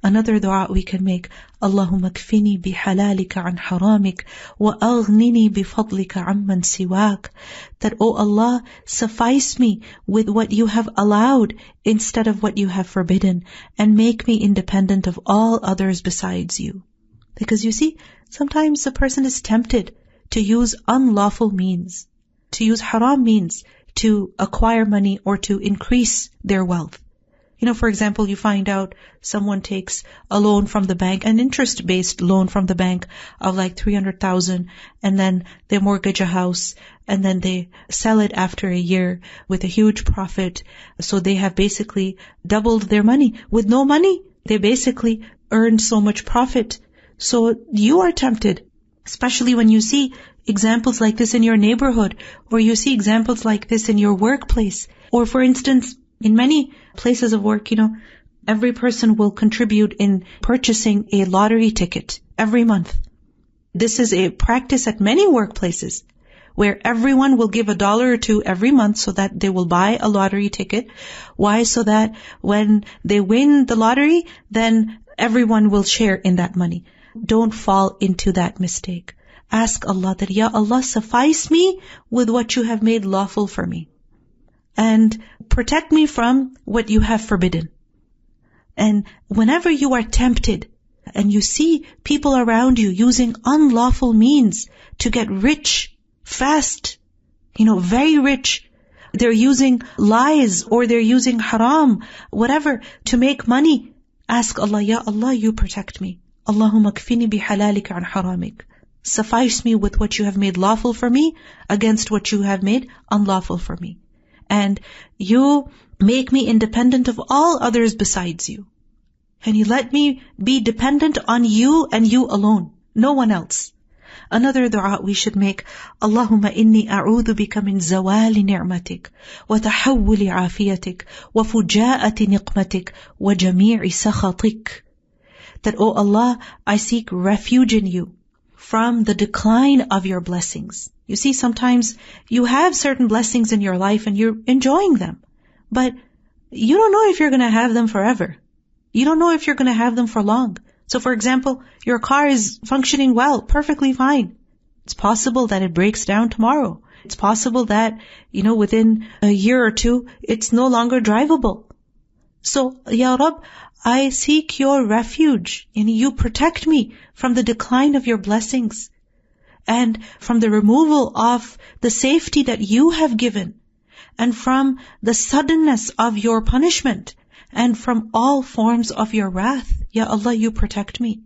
Another dua we can make, allahummakfini bi halalika an haramik wa aghnini bi fadlika amman siwak. That, oh Allah, suffice me with what you have allowed instead of what you have forbidden, and make me independent of all others besides you. Because you see, sometimes the person is tempted to use unlawful means, to use haram means to acquire money or to increase their wealth. For example, you find out someone takes a loan from the bank, an interest-based loan from the bank of like 300,000, and then they mortgage a house, and then they sell it after a year with a huge profit. So they have basically doubled their money. With no money, they basically earned so much profit. So you are tempted, especially when you see examples like this in your neighborhood, or you see examples like this in your workplace. Or for instance, in many places of work, every person will contribute in purchasing a lottery ticket every month. This is a practice at many workplaces, where everyone will give $1 or $2 every month so that they will buy a lottery ticket. Why? So that when they win the lottery, then everyone will share in that money. Don't fall into that mistake. Ask Allah that, Ya Allah, suffice me with what you have made lawful for me, and protect me from what you have forbidden. And whenever you are tempted and you see people around you using unlawful means to get rich fast, very rich, they're using lies or they're using haram, whatever, to make money, ask Allah, Ya Allah, you protect me. Allahummakfini bi halalika an haramik. Suffice me with what you have made lawful for me against what you have made unlawful for me. And you make me independent of all others besides you. And you let me be dependent on you and you alone, no one else. Another dua we should make, Allahumma inni a'udhu bika min zawali ni'matik, wa tahawuli afiyatik, wa fujaati niqmatik, wa jami'i sakhatik. That, oh Allah, I seek refuge in you from the decline of your blessings. You see, sometimes you have certain blessings in your life and you're enjoying them, but you don't know if you're going to have them forever. You don't know if you're going to have them for long. So for example, your car is functioning well, perfectly fine. It's possible that it breaks down tomorrow. It's possible that, within a year or two, it's no longer drivable. So, Ya Rabb, I seek your refuge, and you protect me from the decline of your blessings and from the removal of the safety that you have given, and from the suddenness of your punishment, and from all forms of your wrath. Ya Allah, you protect me.